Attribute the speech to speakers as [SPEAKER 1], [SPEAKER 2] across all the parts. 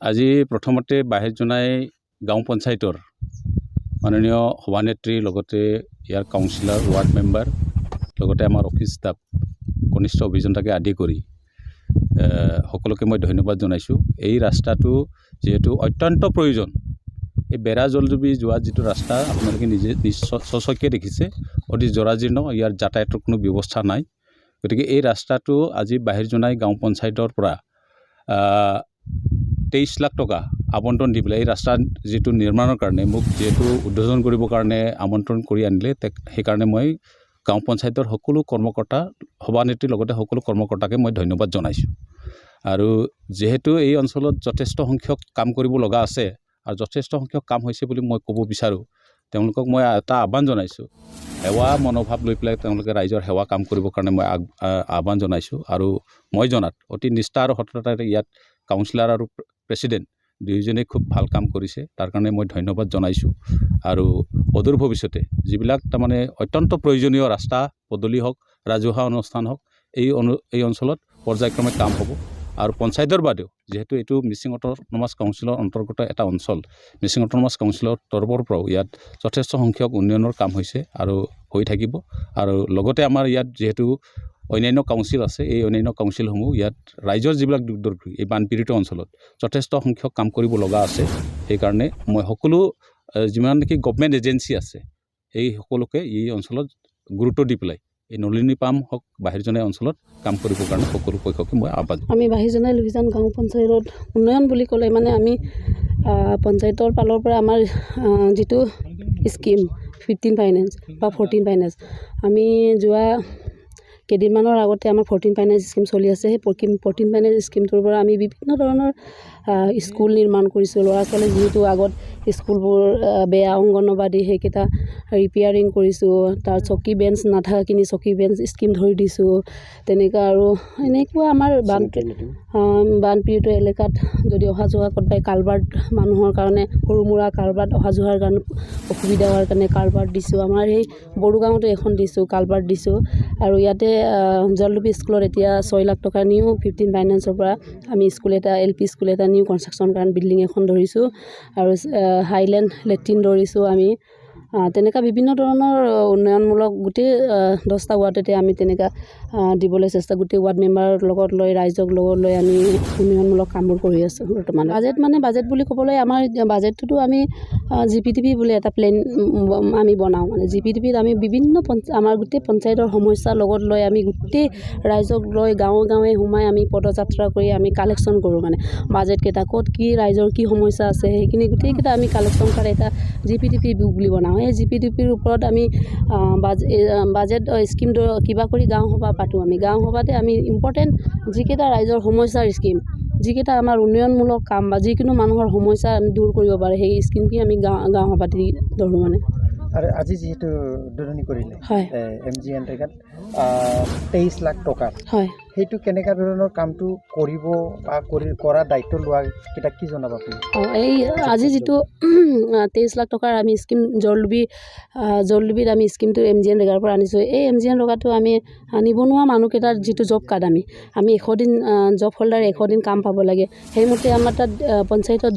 [SPEAKER 1] আজি প্ৰথমতে বাহিৰ জনাই গাঁও পঞ্চায়তৰ মাননীয় সভানেত্ৰী লগতে ইয়াৰ কাউন্সিলৰ ৱাৰ্ড মেম্বাৰ লগতে আমাৰ অফিস ষ্টাফ কনিষ্ঠ অভিযন্তাকে আদি কৰি সকলোকে মই ধন্যবাদ জনাইছোঁ। এই ৰাস্তাটো যেহেতু অত্যন্ত প্ৰয়োজন, এই বেৰা জলডুবি যোৱা যিটো ৰাস্তা আপোনালোকে নিজে স্বচক্ষে দেখিছে, অতি জৰাজীৰ্ণ, ইয়াৰ যাতায়াতৰ কোনো ব্যৱস্থা নাই। গতিকে এই ৰাস্তাটো আজি বাহিৰ জনাই গাঁও পঞ্চায়তৰ পৰা 23 লাখ টকা আবণ্টন দি পেলাই এই ৰাস্তা যিটো নিৰ্মাণৰ কাৰণে মোক যেহেতু উদ্বোধন কৰিবৰ কাৰণে আমন্ত্ৰণ কৰি আনিলে, সেইকাৰণে মই গাঁও পঞ্চায়তৰ সকলো কৰ্মকৰ্তা সভানেত্ৰীৰ লগতে সকলো কৰ্মকৰ্তাকে মই ধন্যবাদ জনাইছোঁ। আৰু যেহেতু এই অঞ্চলত যথেষ্ট সংখ্যক কাম কৰিব লগা আছে আৰু যথেষ্ট সংখ্যক কাম হৈছে বুলি মই ক'ব বিচাৰোঁ, তেওঁলোকক মই এটা আহ্বান জনাইছোঁ, সেৱা মনোভাৱ লৈ পেলাই তেওঁলোকে ৰাইজৰ সেৱা কাম কৰিবৰ কাৰণে মই আহ্বান জনাইছোঁ। আৰু মই জনাত অতি নিষ্ঠা আৰু সততাৰে ইয়াত কাউন্সিলাৰ আৰু প্ৰেছিডেণ্ট দুয়োজনে খুব ভাল কাম কৰিছে, তাৰ কাৰণে মই ধন্যবাদ জনাইছোঁ। আৰু অদূৰ ভৱিষ্যতে যিবিলাক তাৰমানে অত্যন্ত প্ৰয়োজনীয় ৰাস্তা পদূলি হওক, ৰাজহুৱা অনুষ্ঠান হওক, এই অঞ্চলত পৰ্যায়ক্ৰমে কাম হ'ব। আৰু পঞ্চায়তৰ বাদেও যেহেতু এইটো মিচিং অট'নমাছ কাউন্সিলৰ অন্তৰ্গত এটা অঞ্চল, মিচিং অট'নমাছ কাউন্সিলৰ তৰফৰ পৰাও ইয়াত যথেষ্ট সংখ্যক উন্নয়নৰ কাম হৈছে আৰু হৈ থাকিব। আৰু লগতে আমাৰ ইয়াত যিহেতু অন্যান্য কাউন্সিল আছে, এই অন্যান্য কাউন্সিলসমূহ ইয়াত ৰাইজৰ যিবিলাক দুৰ্দৰ্শী এই বানপীড়িত অঞ্চলত যথেষ্ট সংখ্যক কাম কৰিব লগা আছে। সেইকাৰণে মই সকলো যিমান নেকি গভমেণ্ট এজেঞ্চি আছে এই সকলোকে এই অঞ্চলত গুৰুত্ব দি পেলাই এই নলিনী পাম হওক বাহিৰজনাই অঞ্চলত কাম কৰিবৰ কাৰণে সকলো পক্ষকে মই আহ্বান।
[SPEAKER 2] আমি বাহিৰজনাই লুহিজান গাঁও পঞ্চায়তত উন্নয়ন বুলি ক'লে মানে আমি পঞ্চায়তৰ ফালৰ পৰা আমাৰ যিটো স্কিম 15 ফাইনেন্স বা 14 ফাইনেন্স, আমি যোৱা কেইদিনমানৰ আগতে আমাৰ 14 ফাইনেন্স স্কিম চলি আছে। সেই 14 ফাইনেন্স স্কিমটোৰ পৰা আমি বিভিন্ন ধৰণৰ স্কুল নিৰ্মাণ কৰিছোঁ। ল'ৰা ছোৱালী যিহেতু আগত স্কুলবোৰ বেয়া, অংগনবাদী সেইকেইটা ৰিপেয়াৰিং কৰিছোঁ। তাৰ চকী বেঞ্চ নাথাকিনি চকী বেঞ্চ স্কিম ধৰি দিছোঁ। তেনেকুৱা আৰু এনেকুৱা আমাৰ বানপীড়িত এলেকাত যদি অহা যোৱা কৰবাই কালভাৰ্ট মানুহৰ কাৰণে সৰু মুৰা কালভাৰ্ট অহা যোৱাৰ কাৰণে অসুবিধা হোৱাৰ কাৰণে কালভাৰ্ট দিছোঁ। আমাৰ এই বড়োগাঁৱতো এখন দিছোঁ, কালভাৰ্ট দিছোঁ। আৰু ইয়াতে জলডুবি স্কুলত এতিয়া 6 লাখ টকা নিউ 15 ফাইনেন্সৰ পৰা আমি স্কুল এটা LP স্কুল এটা নিউ কনষ্ট্ৰাকশ্যন কাৰণে বিল্ডিং এখন ধৰিছোঁ। আৰু হাইলেণ্ড লেট্ৰিন ধৰিছোঁ আমি। তেনেকুৱা বিভিন্ন ধৰণৰ উন্নয়নমূলক গোটেই 10টা ৱাৰ্ডতে আমি তেনেকুৱা দিবলৈ চেষ্টা, গোটেই ৱাৰ্ড মেম্বাৰৰ লগত লৈ ৰাইজক লগত লৈ আমি উন্নয়নমূলক কামবোৰ কৰি আছোঁ বৰ্তমান। বাজেট বুলি ক'বলৈ আমাৰ বাজেটটোতো আমি GPTP বুলি এটা প্লেন আমি বনাওঁ। মানে GPTPত আমি বিভিন্ন আমাৰ গোটেই পঞ্চায়তৰ সমস্যাৰ লগত লৈ আমি গোটেই ৰাইজক লৈ গাঁৱে গাঁৱে সোমাই আমি পদযাত্ৰা কৰি আমি কালেকশ্যন কৰোঁ। মানে বাজেটকেইটা ক'ত কি ৰাইজৰ কি সমস্যা আছে সেইখিনি গোটেইকেইটা আমি কালেকশ্যন কৰি এটা GPTP বুলি বনাওঁ। সেই GPTPৰ ওপৰত আমি বাজেট স্কিম কিবা কৰি গাঁও সভা পাতোঁ। আমি গাঁও সভাতে আমি ইম্পৰ্টেণ্ট যিকেইটা ৰাইজৰ সমস্যাৰ স্কিম, যিকেইটা আমাৰ উন্নয়নমূলক কাম বা যিকোনো মানুহৰ সমস্যা আমি দূৰ কৰিব পাৰে সেই স্কিমখিনি আমি গাঁও সভাতে ধৰোঁ। মানে
[SPEAKER 3] আৰু আজি যিহেতু উদ্বোধনী কৰিলে Mgnregaত 23 লাখ টকা,
[SPEAKER 2] হয়,
[SPEAKER 3] সেইটো কেনেকুৱা ধৰণৰ কামটো কৰিব বা কৰাৰ দায়িত্ব লোৱা কেইটা কি জনাব আপুনি?
[SPEAKER 2] এই আজি যিটো 23 লাখ টকাৰ আমি স্কিম জলডুবিত আমি স্কিমটো Mgnregaৰ পৰা আনিছোঁ। এই Mgnregaটো আমি নিবনুৱা মানুহকেইটাৰ যিটো জব কাৰ্ড আমি 100 দিন জব হোল্ডাৰ 100 দিন কাম পাব লাগে। সেইমতে আমাৰ তাত পঞ্চায়তত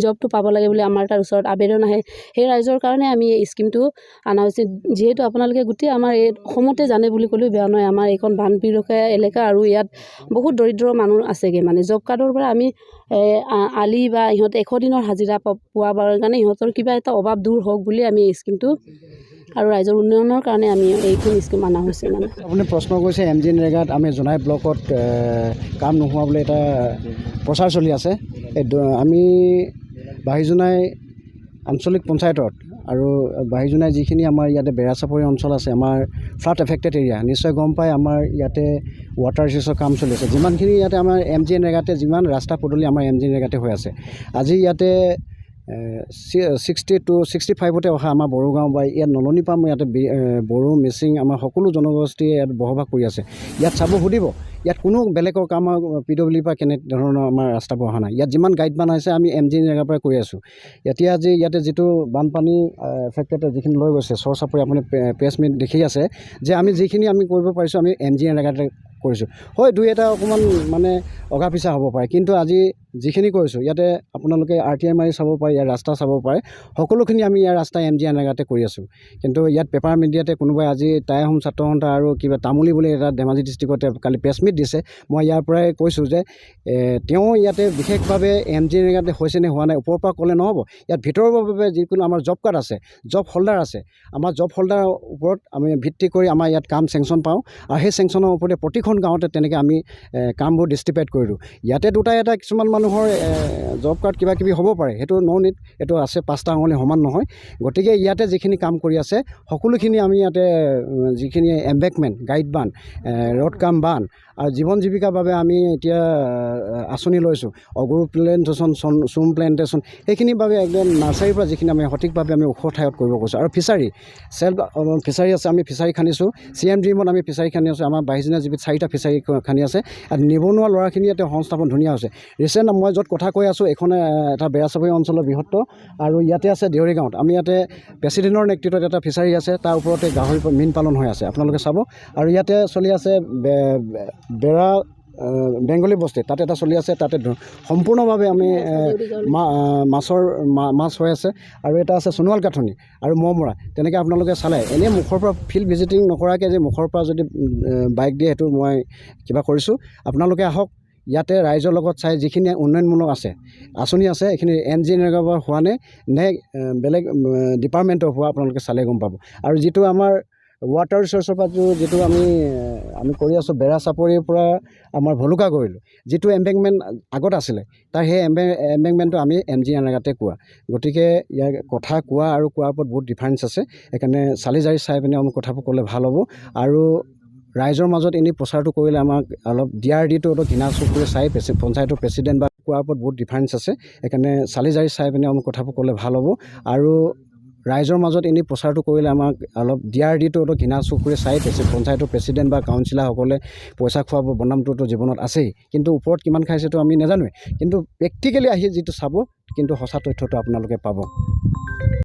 [SPEAKER 2] জবটো পাব লাগে বুলি আমাৰ তাৰ ওচৰত আবেদন আহে। সেই ৰাইজৰ কাৰণে আমি এই স্কিমটো অনা হৈছে। যিহেতু আপোনালোকে গোটেই আমাৰ এই অসমতে জানে বুলি ক'লেও বেয়া নহয়, আমাৰ এইখন বানপীড়িত এলেকা আৰু ইয়াত বহুত দৰিদ্ৰ মানুহ আছেগৈ। মানে জব কাৰ্ডৰ পৰা আমি আলি বা ইহঁতে 100 দিনৰ হাজিৰা পোৱাৰ কাৰণে ইহঁতৰ কিবা এটা অভাৱ দূৰ হওক বুলি আমি এই স্কিমটো আৰু ৰাইজৰ উন্নয়নৰ কাৰণে আমি এইখন স্কিম অনা হৈছে। মানে
[SPEAKER 3] আপুনি প্ৰশ্ন কৰিছে Mgnregaত আমি জোনাই ব্লকত কাম নোহোৱা বুলি এটা প্ৰচাৰ চলি আছে। আমি বাহিৰজোনাই আঞ্চলিক পঞ্চায়তত আৰু বাহিৰজোনাই যিখিনি আমাৰ ইয়াতে বেৰাচাপৰি অঞ্চল আছে, আমাৰ ফ্লাড এফেক্টেড এৰিয়া, নিশ্চয় গম পায় আমাৰ ইয়াতে ৱাটাৰ ৰিচোৰ্চৰ কাম চলি আছে। যিমানখিনি ইয়াতে আমাৰ Mgnregaতে যিমান ৰাস্তা পদূলি আমাৰ Mgnregaতে হৈ আছে। আজি ইয়াতে 60 to 65তে অহা আমাৰ বড়োগাঁও বা ইয়াত নলনী পাম, ইয়াতে বড়ো মিচিং আমাৰ সকলো জনগোষ্ঠীয়ে ইয়াত বসবাস কৰি আছে। ইয়াত চাব সুধিব, ইয়াত কোনো বেলেগৰ কাম PWD পৰা কেনেধৰণৰ আমাৰ ৰাস্তাবোৰ অহা নাই। ইয়াত যিমান গাইড বনাইছে আমি Mgnregaৰ পৰা কৰি আছোঁ। এতিয়া আজি ইয়াতে যিটো বানপানী এফেক্টেড যিখিনি লৈ গৈছে চৰ চাপৰি, আপুনি প্ৰেছ মিট দেখি আছে যে আমি যিখিনি আমি কৰিব পাৰিছোঁ আমি Mgnregaতে কৰিছোঁ। হয়, দুই এটা অকণমান মানে অগা পিছা হ'ব পাৰে, কিন্তু আজি যিখিনি কৰিছোঁ ইয়াতে আপোনালোকে RTI মাৰি চাব পাৰে, ইয়াৰ ৰাস্তা চাব পাৰে, সকলোখিনি আমি ইয়াৰ ৰাস্তা MGNৰেগাতে কৰি আছোঁ। কিন্তু ইয়াত পেপাৰ মিডিয়াতে কোনোবাই আজি টাই আহোম ছাত্ৰ সন্থা আৰু কিবা তামুলী বুলি এটা ধেমাজি ডিষ্ট্ৰিক্টতে কালি প্ৰেছ মিট দিছে। মই ইয়াৰ পৰাই কৈছোঁ যে তেওঁ ইয়াতে বিশেষভাৱে MGNৰেগাতে হৈছে নে হোৱা নাই ওপৰৰ পৰা ক'লে নহ'ব। ইয়াত ভিতৰৰ বাবে যিকোনো আমাৰ জব কাৰ্ড আছে, জব হোল্ডাৰ আছে, আমাৰ জব হোল্ডাৰৰ ওপৰত আমি ভিত্তি কৰি আমাৰ ইয়াত কাম চেংচন পাওঁ, আৰু সেই চেংচনৰ ওপৰতে প্ৰতিখন গাঁৱতে তেনেকৈ আমি কামবোৰ ডিষ্ট্ৰিবিউট কৰিলোঁ। ইয়াতে দুটা এটা কিছুমান মানুহৰ জব কাৰ্ড কিবা কিবি হ'ব পাৰে, সেইটো ন' নিট, এইটো আছে 5টা আঙুলি সমান নহয়। গতিকে ইয়াতে যিখিনি কাম কৰি আছে সকলোখিনি আমি ইয়াতে যিখিনি এম্বেকমেণ্ট, গাইড বান্ধ, ৰ'ড কাম বান্ধ আৰু জীৱন জীৱিকাৰ বাবে আমি এতিয়া আঁচনি লৈছোঁ, অগৰু প্লেণ্টেশ্যন, চুম প্লেণ্টেশ্যন, সেইখিনিৰ বাবে একদম নাৰ্চাৰীৰ পৰা যিখিনি আমি সঠিকভাৱে আমি ওখ ঠাইত কৰিব কৈছোঁ। আৰু ফিচাৰী, চেল্ফ ফিচাৰী আছে, আমি ফিচাৰী খান্দিছোঁ। CM ড্ৰিমত আমি ফিচাৰী খান্দি আছোঁ। আমাৰ 22 জীৱিত 4টা ফিচাৰী খান্দি আছে। আৰু নিবনুৱা ল'ৰাখিনি ইয়াতে সংস্থাপন ধুনীয়া হৈছে। ৰিচেণ্ট মই য'ত কথা কৈ আছোঁ এইখনে এটা বেৰাচাপৰি অঞ্চলৰ বৃহত্ত, আৰু ইয়াতে আছে দেউৰী গাঁৱত। আমি ইয়াতে প্ৰেচিডেণ্টৰ নেতৃত্বত এটা ফিচাৰী আছে, তাৰ ওপৰতে গাহৰি মীন পালন হৈ আছে, আপোনালোকে চাব। আৰু ইয়াতে চলি আছে বেৰা বেংগলী বস্তি, তাতে এটা চলি আছে, তাতে সম্পূৰ্ণভাৱে আমি মাছ হৈ আছে। আৰু এটা আছে সোণোৱাল কাঠনি আৰু মৰা। তেনেকৈ আপোনালোকে চালে এনেই মুখৰ পৰা ফিল্ড ভিজিটিং নকৰাকৈ যে মুখৰ পৰা যদি বাইক দিয়ে, সেইটো মই কিবা কৰিছোঁ। আপোনালোকে আহক, ইয়াতে ৰাইজৰ লগত চাই যিখিনি উন্নয়নমূলক আছে, আঁচনি আছে, এইখিনি MGNৰেগাৰ পৰা হোৱা নে বেলেগ ডিপাৰ্টমেণ্টৰ হোৱা আপোনালোকে চালে গম পাব। আৰু যিটো আমাৰ ৱাটাৰ ৰিচোৰ্চৰ পৰা যিটো আমি কৰি আছোঁ, বেৰা চাপৰিৰ পৰা আমাৰ ভলুকা কৰিলোঁ, যিটো এম্বেকমেণ্ট আগত আছিলে, তাৰ সেই এম্বেকমেণ্টটো আমি MGNৰেগাতে কোৱা। গতিকে ইয়াৰ কথা কোৱা আৰু কোৱাৰ ওপৰত বহুত ডিফাৰেঞ্চ আছে। সেইকাৰণে চালি জাৰি চাই পিনে আমি কথাবোৰ ক'লে ভাল হ'ব। আৰু ৰাইজৰ মাজত এনেই প্ৰচাৰটো কৰিলে আমাক অলপ DRDটো অলপ ঘৃণা চকুৰে চাই পঞ্চায়তৰ প্ৰেচিডেণ্ট বা কোৱাৰ ওপৰত বহুত ডিফাৰেঞ্চ আছে। সেইকাৰণে চালি জাৰি চাই পিনে আমি কথাবোৰ ক'লে ভাল হ'ব। আৰু ৰাইজৰ মাজত এনেই প্ৰচাৰটো কৰিলে আমাক অলপ DRDটো অলপ ঘৃণা চকুৰে চাই পঞ্চায়তৰ প্ৰেচিডেণ্ট বা কাউন্সিলাৰসকলে পইচা খোৱাব, বদনামটোতো জীৱনত আছেই, কিন্তু ওপৰত কিমান খাইছেতো আমি নাজানোৱেই। কিন্তু প্ৰেক্টিকেলি আহি যিটো চাব, কিন্তু সঁচা তথ্যটো আপোনালোকে পাব।